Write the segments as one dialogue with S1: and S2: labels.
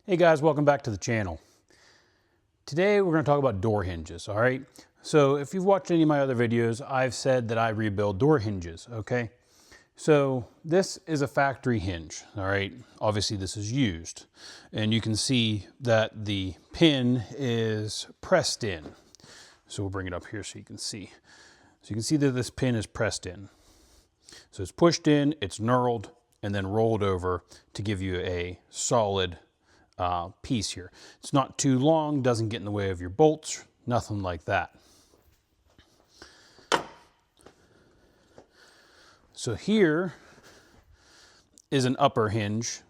S1: Hey guys, welcome back to the channel. Today we're going to talk about door hinges, all right? So if you've watched any of my other videos, I've said that I rebuild door hinges, okay? So this is a factory hinge, all right? Obviously this is used, and you can see that the pin is pressed in. So we'll bring it up here so you can see. So you can see that this pin is pressed in. So it's pushed in, it's knurled, and then rolled over to give you a solid piece here. It's not too long, doesn't get in the way of your bolts, nothing like that. So here is an upper hinge,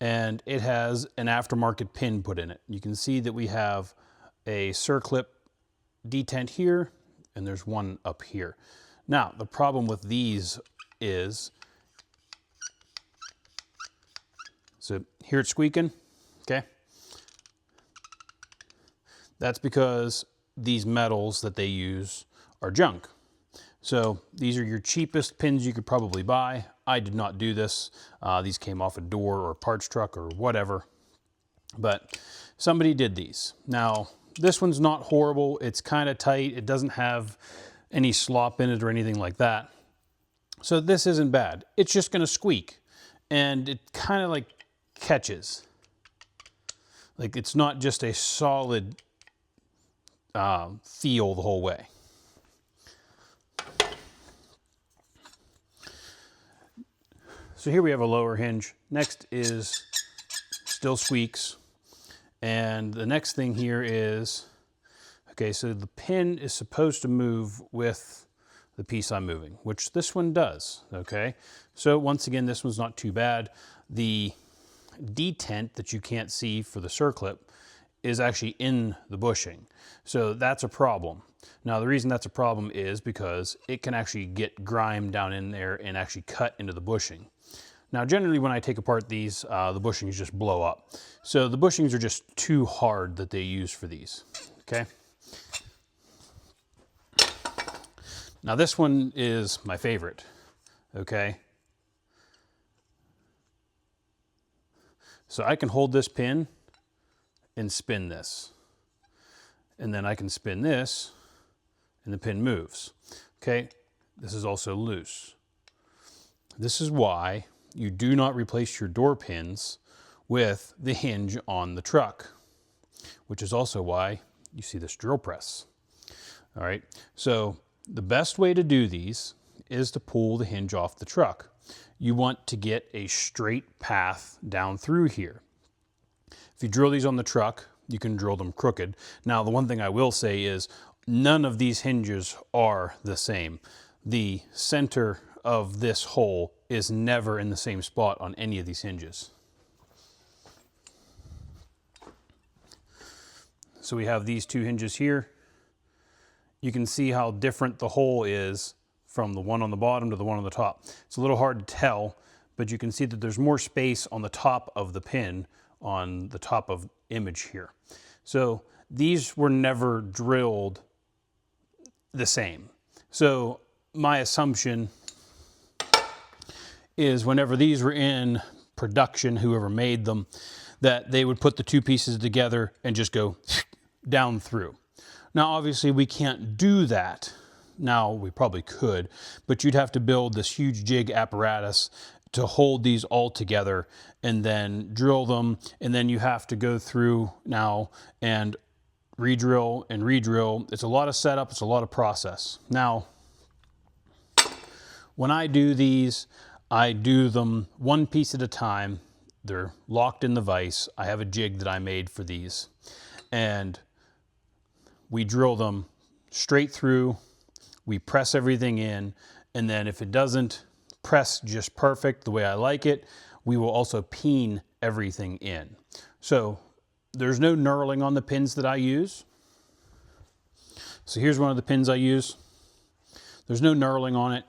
S1: and it has an aftermarket pin put in it. You can see that we have a circlip detent here, and there's one up here. Now, the problem with these is, so here it's squeaking, okay? That's because these metals that they use are junk. So these are your cheapest pins you could probably buy. I did not do this. These came off a door or a parts truck or whatever, but somebody did these. Now, this one's not horrible. It's kind of tight. It doesn't have any slop in it or anything like that. So this isn't bad. It's just gonna squeak, and it kind of like catches. Like it's not just a solid feel the whole way. So here we have a lower hinge. Next is still squeaks. And the next thing here is, okay, so the pin is supposed to move with the piece I'm moving, which this one does, okay? So once again, this one's not too bad. The detent that you can't see for the circlip is actually in the bushing. So that's a problem. Now, the reason that's a problem is because it can actually get grime down in there and actually cut into the bushing. Now, generally when I take apart these, the bushings just blow up. So the bushings are just too hard that they use for these, okay? Now this one is my favorite, okay? So I can hold this pin and spin this. And then I can spin this and the pin moves, okay? This is also loose. This is why you do not replace your door pins with the hinge on the truck, which is also why you see this drill press. All right, so the best way to do these is to pull the hinge off the truck. You want to get a straight path down through here. If you drill these on the truck, you can drill them crooked. Now, the one thing I will say is none of these hinges are the same. The center of this hole is never in the same spot on any of these hinges. So we have these two hinges here. You can see how different the hole is from the one on the bottom to the one on the top. It's a little hard to tell, but you can see that there's more space on the top of the pin on the top of image here. So these were never drilled the same. So my assumption is whenever these were in production, whoever made them, that they would put the two pieces together and just go down through. Now, obviously we can't do that. Now, we probably could, but you'd have to build this huge jig apparatus to hold these all together and then drill them. And then you have to go through now and re-drill and re-drill. It's a lot of setup, it's a lot of process. Now, when I do these, I do them one piece at a time. They're locked in the vise. I have a jig that I made for these. And we drill them straight through. We press everything in. And then if it doesn't press just perfect the way I like it, we will also peen everything in. So there's no knurling on the pins that I use. So here's one of the pins I use. There's no knurling on it.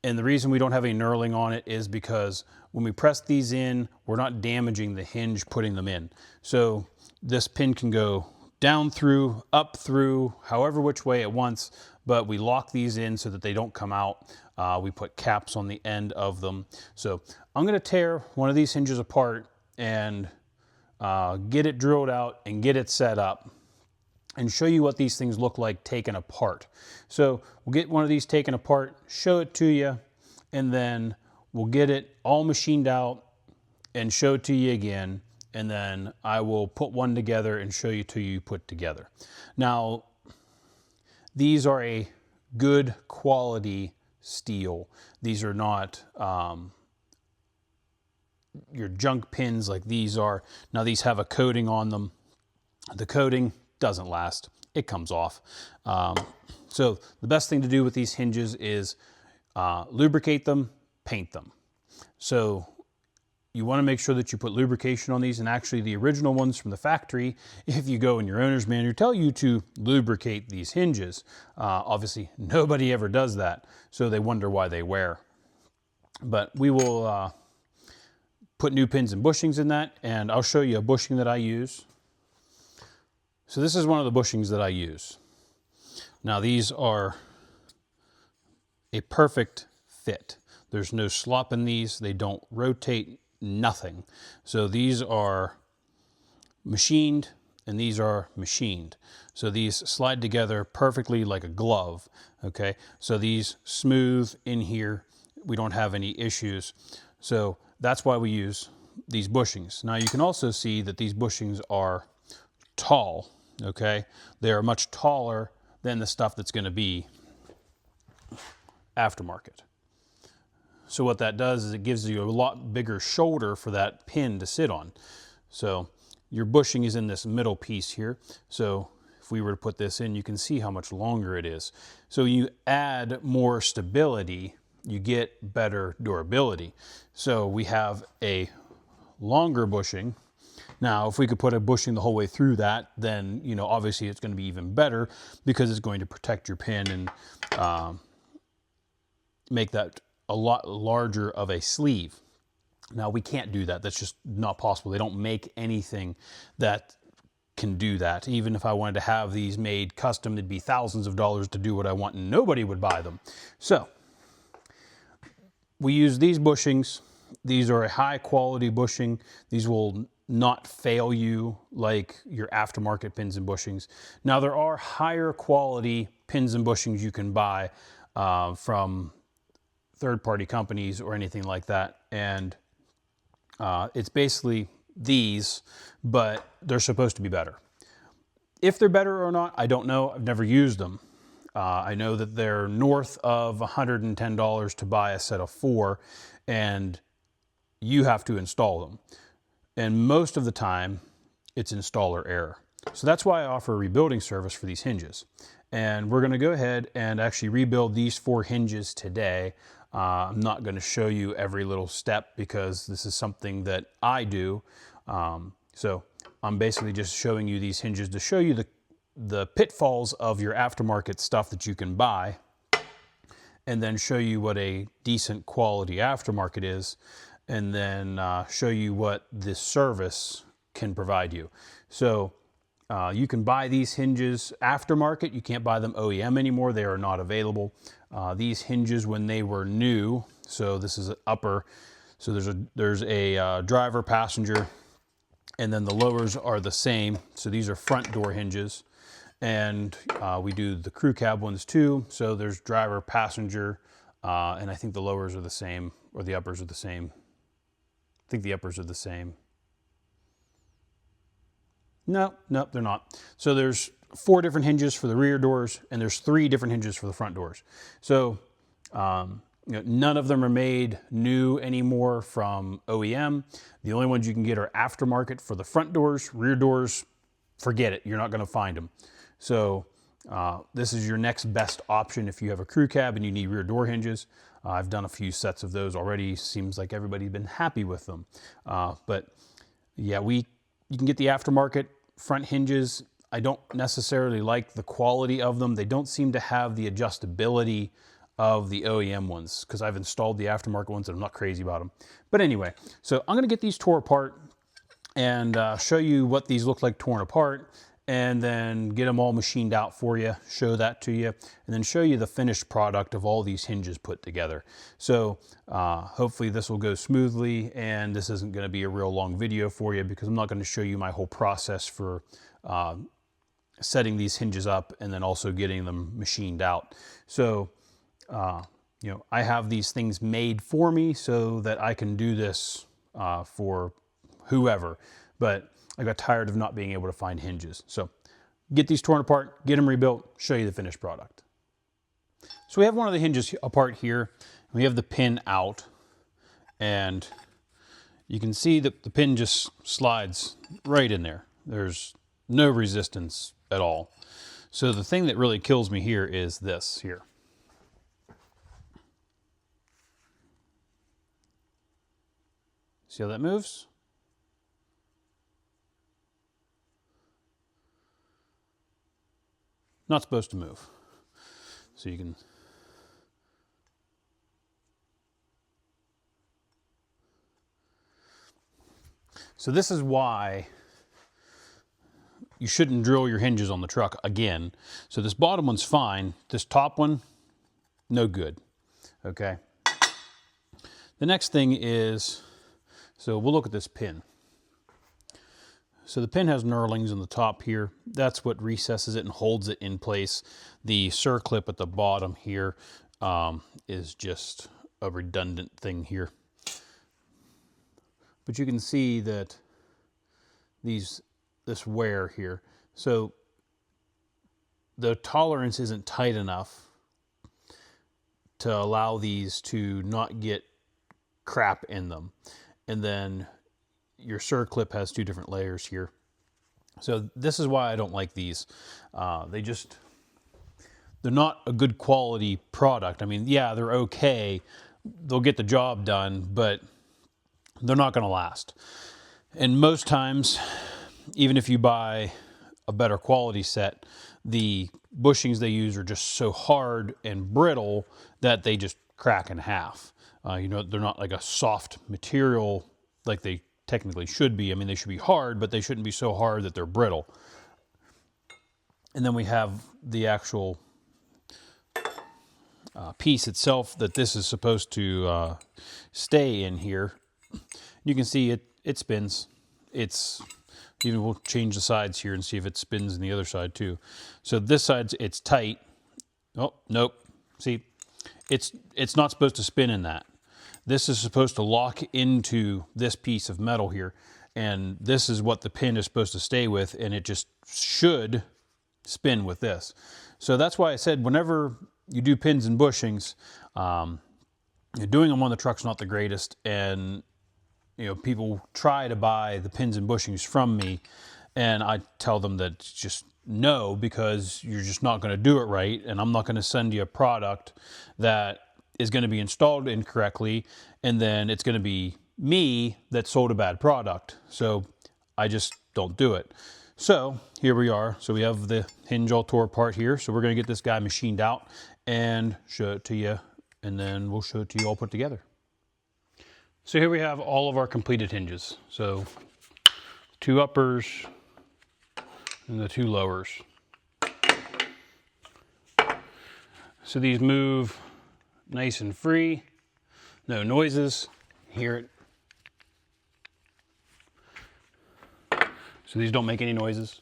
S1: And the reason we don't have any knurling on it is because when we press these in, we're not damaging the hinge putting them in. So this pin can go down through, up through, however which way it wants, but we lock these in so that they don't come out. We put caps on the end of them. So I'm gonna tear one of these hinges apart and get it drilled out and get it set up and show you what these things look like taken apart. So we'll get one of these taken apart, show it to you, and then we'll get it all machined out and show it to you again, and then I will put one together and show you two you put together. Now, these are a good quality steel. These are not your junk pins like these are. Now these have a coating on them. The coating doesn't last. It comes off. So the best thing to do with these hinges is lubricate them, paint them. So you want to make sure that you put lubrication on these, and actually the original ones from the factory, if you go in your owner's manual, tell you to lubricate these hinges. Obviously nobody ever does that, so they wonder why they wear. But we will put new pins and bushings in that, and I'll show you a bushing that I use. So this is one of the bushings that I use. Now these are a perfect fit. There's no slop in these. They don't rotate, nothing. So these are machined and these are machined. So these slide together perfectly like a glove, okay? So these smooth in here. We don't have any issues. So that's why we use these bushings. Now you can also see that these bushings are tall, okay? They are much taller than the stuff that's going to be aftermarket. So what that does is it gives you a lot bigger shoulder for that pin to sit on. So your bushing is in this middle piece here. So if we were to put this in, you can see how much longer it is. So you add more stability, you get better durability. So we have a longer bushing. Now, if we could put a bushing the whole way through that, then, you know, obviously it's going to be even better because it's going to protect your pin and make that a lot larger of a sleeve. Now, we can't do that. That's just not possible. They don't make anything that can do that. Even if I wanted to have these made custom, it'd be thousands of dollars to do what I want and nobody would buy them. So we use these bushings. These are a high quality bushing. These will not fail you like your aftermarket pins and bushings. Now there are higher quality pins and bushings you can buy from third-party companies or anything like that. And it's basically these, but they're supposed to be better. If they're better or not, I don't know. I've never used them. I know that they're north of $110 to buy a set of 4, and you have to install them. And most of the time, it's installer error. So that's why I offer a rebuilding service for these hinges. And we're going to go ahead and actually rebuild these 4 hinges today. I'm not going to show you every little step because this is something that I do. So I'm basically just showing you these hinges to show you the pitfalls of your aftermarket stuff that you can buy, and then show you what a decent quality aftermarket is, and then show you what this service can provide you. So you can buy these hinges aftermarket. You can't buy them OEM anymore. They are not available. These hinges, when they were new, so this is an upper, so there's a driver, passenger, and then the lowers are the same. So these are front door hinges. And we do the crew cab ones too. So there's driver, passenger, and I think the lowers are the same, or the uppers are the same. I think the uppers are the same. No, they're not. So there's 4 different hinges for the rear doors, and there's 3 different hinges for the front doors. So you know, none of them are made new anymore from OEM. The only ones you can get are aftermarket for the front doors. Rear doors, forget it. You're not going to find them. So this is your next best option if you have a crew cab and you need rear door hinges. I've done a few sets of those already. Seems like everybody's been happy with them. But yeah, you can get the aftermarket front hinges. I don't necessarily like the quality of them. They don't seem to have the adjustability of the OEM ones because I've installed the aftermarket ones and I'm not crazy about them. But anyway, so I'm going to get these tore apart and show you what these look like torn apart. and then get them all machined out for you, show that to you, and then show you the finished product of all these hinges put together. So hopefully this will go smoothly, and this isn't going to be a real long video for you because I'm not going to show you my whole process for setting these hinges up and then also getting them machined out. So you know, I have these things made for me so that I can do this for whoever, but I got tired of not being able to find hinges. So get these torn apart, get them rebuilt, show you the finished product. So we have one of the hinges apart here. We have the pin out, and you can see that the pin just slides right in there. There's no resistance at all. So the thing that really kills me here is this here. See how that moves? Not supposed to move. So you can So this is why you shouldn't drill your hinges on the truck again. So this bottom one's fine. This top one, no good. Okay. The next thing is, so we'll look at this pin. So the pin has knurlings on the top here. That's what recesses it and holds it in place. The circlip at the bottom here is just a redundant thing here. But you can see that this wear here. So the tolerance isn't tight enough to allow these to not get crap in them. And then your circlip has two different layers here. So this is why I don't like these. They're not a good quality product. I mean, yeah, they're okay. They'll get the job done, but they're not going to last. And most times, even if you buy a better quality set, the bushings they use are just so hard and brittle that they just crack in half. You know, they're not like a soft material like they technically should be. I mean, they should be hard, but they shouldn't be so hard that they're brittle. And then we have the actual piece itself that this is supposed to stay in here. You can see it spins. Even we'll change the sides here and see if it spins in the other side too. So this side, it's tight. Oh, nope. See, it's not supposed to spin in that. This is supposed to lock into this piece of metal here, and this is what the pin is supposed to stay with, and it just should spin with this. So that's why I said whenever you do pins and bushings, doing them on the truck's not the greatest, and you know, people try to buy the pins and bushings from me, and I tell them that just no, because you're just not going to do it right, and I'm not going to send you a product that is going to be installed incorrectly, and then it's going to be me that sold a bad product. So I just don't do it. So here we are. So we have the hinge all tore apart here. So we're going to get this guy machined out and show it to you, and then we'll show it to you all put together. So here we have all of our completed hinges. So 2 uppers and the 2 lowers. So these move nice and free, no noises. Hear it. So these don't make any noises.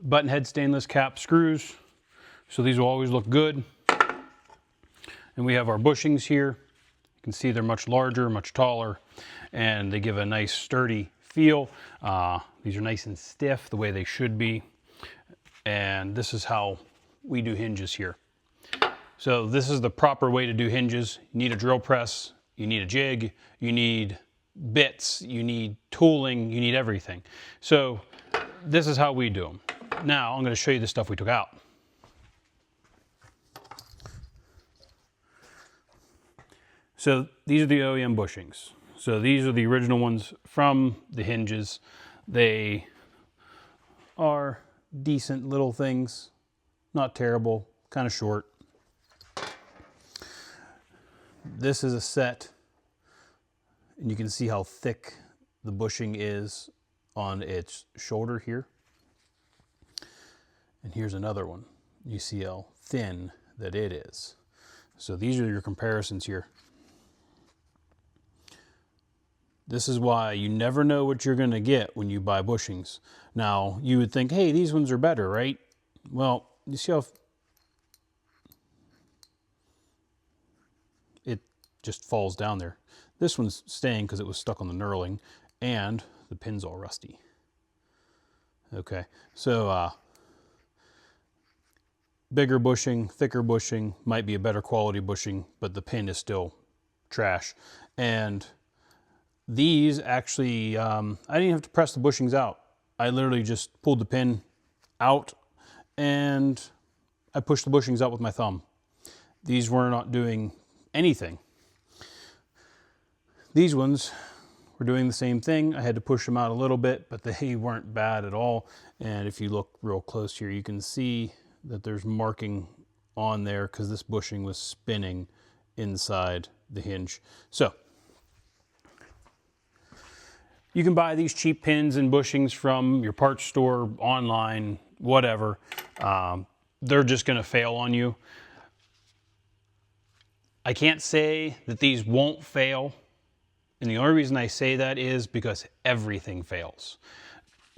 S1: Button head stainless cap screws. So these will always look good. And we have our bushings here. You can see they're much larger, much taller, and they give a nice sturdy feel. These are nice and stiff the way they should be. And this is how we do hinges here. So this is the proper way to do hinges. You need a drill press, you need a jig, you need bits, you need tooling, you need everything. So this is how we do them. Now I'm going to show you the stuff we took out. So these are the OEM bushings. So these are the original ones from the hinges. They are decent little things, not terrible, kind of short. This is a set, and you can see how thick the bushing is on its shoulder here. And here's another one. You see how thin that it is. So these are your comparisons here. This is why you never know what you're gonna get when you buy bushings. Now, you would think, hey, these ones are better, right? Well, you see how it just falls down there. This one's staying because it was stuck on the knurling, and the pin's all rusty. Okay, so bigger bushing, thicker bushing, might be a better quality bushing, but the pin is still trash. And these actually, I didn't have to press the bushings out. I literally just pulled the pin out and I pushed the bushings out with my thumb. These were not doing anything. These ones were doing the same thing. I had to push them out a little bit, but they weren't bad at all. And if you look real close here, you can see that there's marking on there because this bushing was spinning inside the hinge. So you can buy these cheap pins and bushings from your parts store, online, whatever. They're just gonna fail on you. I can't say that these won't fail. And the only reason I say that is because everything fails.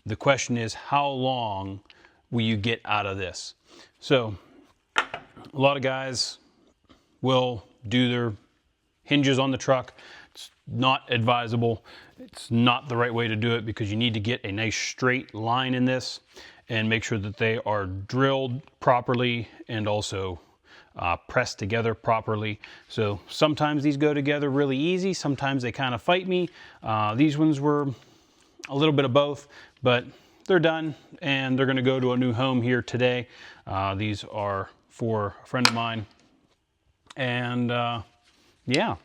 S1: The question is, how long will you get out of this? So a lot of guys will do their hinges on the truck. It's not advisable. It's not the right way to do it because you need to get a nice straight line in this and make sure that they are drilled properly and also pressed together properly. So sometimes these go together really easy. Sometimes they kind of fight me. These ones were a little bit of both, but they're done and they're going to go to a new home here today. These are for a friend of mine. And yeah,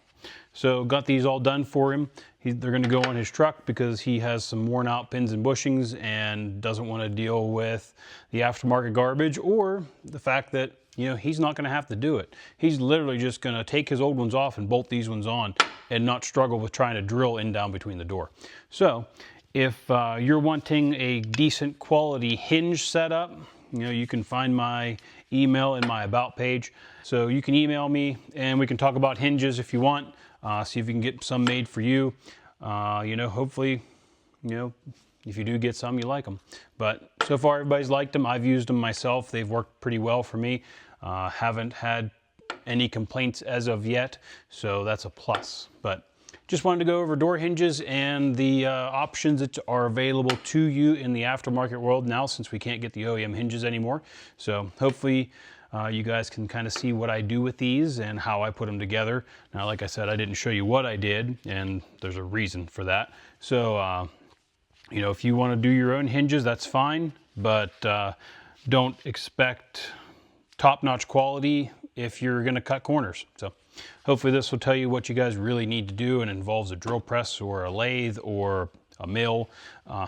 S1: so got these all done for him. They're going to go on his truck because he has some worn out pins and bushings and doesn't want to deal with the aftermarket garbage or the fact that, you know, he's not going to have to do it. He's literally just going to take his old ones off and bolt these ones on and not struggle with trying to drill in down between the door. So if you're wanting a decent quality hinge setup, you know, you can find my email in my about page. So you can email me and we can talk about hinges if you want. See if you can get some made for you. You know, hopefully, you know, if you do get some, you like them. But so far, everybody's liked them. I've used them myself. They've worked pretty well for me. Haven't had any complaints as of yet, so that's a plus. But just wanted to go over door hinges and the options that are available to you in the aftermarket world now, since we can't get the OEM hinges anymore. So hopefully you guys can kind of see what I do with these and how I put them together. Now, like I said, I didn't show you what I did, and there's a reason for that. So, you know, if you want to do your own hinges, that's fine, but don't expect top-notch quality if you're going to cut corners. So hopefully this will tell you what you guys really need to do, and involves a drill press or a lathe or a mill.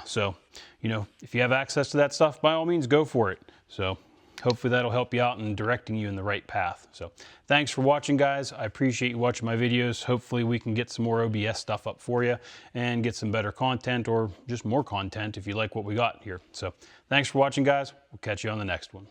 S1: So, you know, if you have access to that stuff, by all means, go for it. So hopefully that'll help you out in directing you in the right path. So thanks for watching, guys. I appreciate you watching my videos. Hopefully we can get some more OBS stuff up for you and get some better content, or just more content if you like what we got here. So thanks for watching, guys. We'll catch you on the next one.